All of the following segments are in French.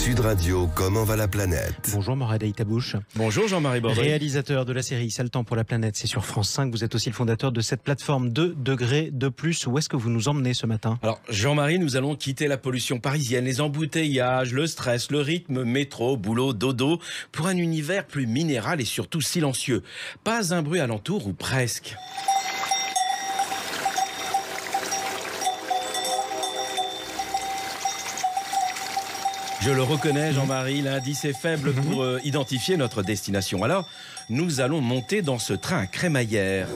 Sud Radio, comment va la planète? Bonjour Morad Aïtabouche. Bonjour Jean-Marie Bordel. Réalisateur de la série Sale temps pour la planète, c'est sur France 5. Vous êtes aussi le fondateur de cette plateforme 2 degrés de plus. Où est-ce que vous nous emmenez ce matin? Alors Jean-Marie, nous allons quitter la pollution parisienne, les embouteillages, le stress, le rythme, métro, boulot, dodo, pour un univers plus minéral et surtout silencieux. Pas un bruit alentour ou presque. Je le reconnais, Jean-Marie, l'indice est faible pour identifier notre destination. Alors, nous allons monter dans ce train à crémaillère.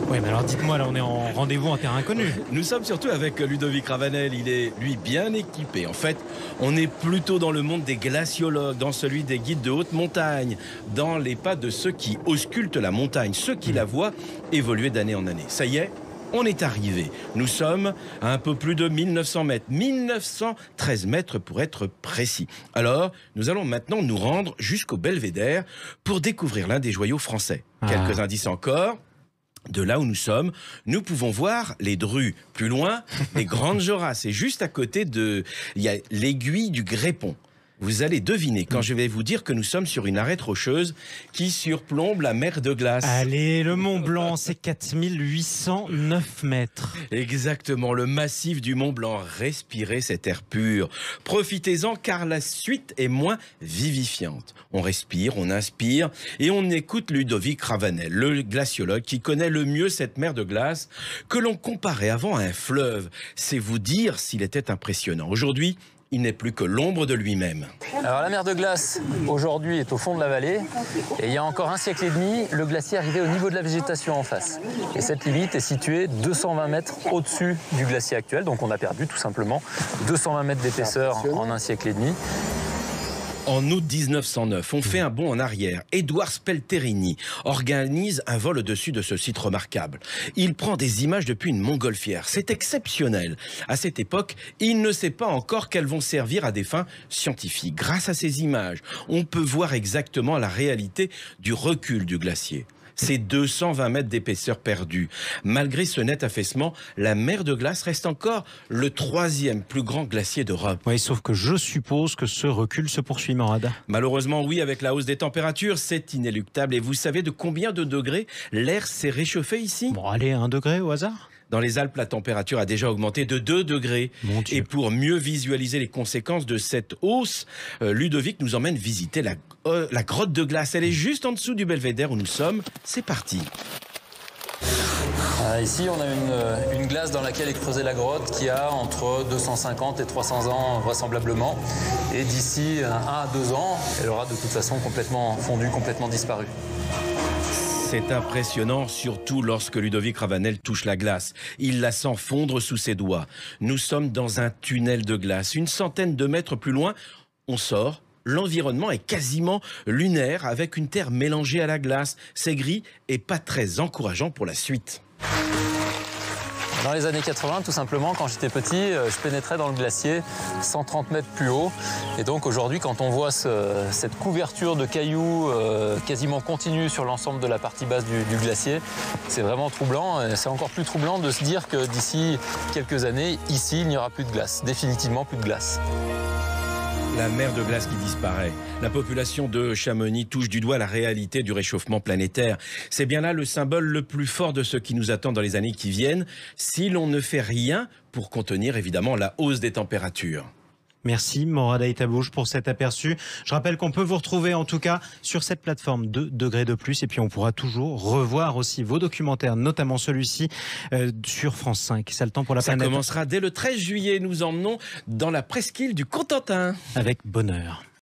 Oui, mais alors dites-moi, là on est en rendez-vous en terrain inconnu. Nous sommes surtout avec Ludovic Ravanel, il est lui bien équipé. En fait, on est plutôt dans le monde des glaciologues, dans celui des guides de haute montagne, dans les pas de ceux qui auscultent la montagne, ceux qui la voient évoluer d'année en année. Ça y est, on est arrivé. Nous sommes à un peu plus de 1900 mètres. 1913 mètres pour être précis. Alors, nous allons maintenant nous rendre jusqu'au Belvédère pour découvrir l'un des joyaux français. Quelques indices encore. De là où nous sommes, nous pouvons voir les Drues. Plus loin, les Grandes Jorasses. Et juste à côté il y a l'aiguille du Grépon. Vous allez deviner quand je vais vous dire que nous sommes sur une arête rocheuse qui surplombe la mer de glace. Allez, le Mont Blanc, c'est 4809 mètres. Exactement, le massif du Mont Blanc. Respirez cet air pur. Profitez-en car la suite est moins vivifiante. On respire, on inspire et on écoute Ludovic Ravanel, le glaciologue qui connaît le mieux cette mer de glace que l'on comparait avant à un fleuve. C'est vous dire s'il était impressionnant. Aujourd'hui, il n'est plus que l'ombre de lui-même. Alors la mer de glace, aujourd'hui, est au fond de la vallée. Et il y a encore un siècle et demi, le glacier arrivait au niveau de la végétation en face. Et cette limite est située 220 mètres au-dessus du glacier actuel. Donc on a perdu tout simplement 220 mètres d'épaisseur en un siècle et demi. En août 1909, on fait un bond en arrière. Édouard Spelterini organise un vol au-dessus de ce site remarquable. Il prend des images depuis une montgolfière. C'est exceptionnel. À cette époque, il ne sait pas encore qu'elles vont servir à des fins scientifiques. Grâce à ces images, on peut voir exactement la réalité du recul du glacier. C'est 220 mètres d'épaisseur perdue. Malgré ce net affaissement, la mer de glace reste encore le 3e plus grand glacier d'Europe. Oui, sauf que je suppose que ce recul se poursuit, Morad. Malheureusement, oui, avec la hausse des températures, c'est inéluctable. Et vous savez de combien de degrés l'air s'est réchauffé ici? Bon, allez, 1 degré au hasard. Dans les Alpes, la température a déjà augmenté de 2 degrés. Et pour mieux visualiser les conséquences de cette hausse, Ludovic nous emmène visiter la grotte de glace. Elle est juste en dessous du Belvédère où nous sommes. C'est parti. Ici, on a une glace dans laquelle est creusée la grotte qui a entre 250 et 300 ans vraisemblablement. Et d'ici 1 à 2 ans, elle aura de toute façon complètement fondu, complètement disparu. C'est impressionnant, surtout lorsque Ludovic Ravanel touche la glace. Il la sent fondre sous ses doigts. Nous sommes dans un tunnel de glace. Une centaine de mètres plus loin, on sort. L'environnement est quasiment lunaire avec une terre mélangée à la glace. C'est gris et pas très encourageant pour la suite. Dans les années 80, tout simplement, quand j'étais petit, je pénétrais dans le glacier 130 mètres plus haut. Et donc aujourd'hui, quand on voit cette couverture de cailloux quasiment continue sur l'ensemble de la partie basse du glacier, c'est vraiment troublant. Et c'est encore plus troublant de se dire que d'ici quelques années, ici, il n'y aura plus de glace. Définitivement plus de glace. La mer de glace qui disparaît. La population de Chamonix touche du doigt la réalité du réchauffement planétaire. C'est bien là le symbole le plus fort de ce qui nous attend dans les années qui viennent, si l'on ne fait rien pour contenir évidemment la hausse des températures. Merci Morad Aïtabouche pour cet aperçu. Je rappelle qu'on peut vous retrouver en tout cas sur cette plateforme 2 degrés de plus et puis on pourra toujours revoir aussi vos documentaires, notamment celui-ci sur France 5. Sale temps pour la planète. Ça commencera dès le 13 juillet. Nous emmenons dans la presqu'île du Cotentin. Avec bonheur.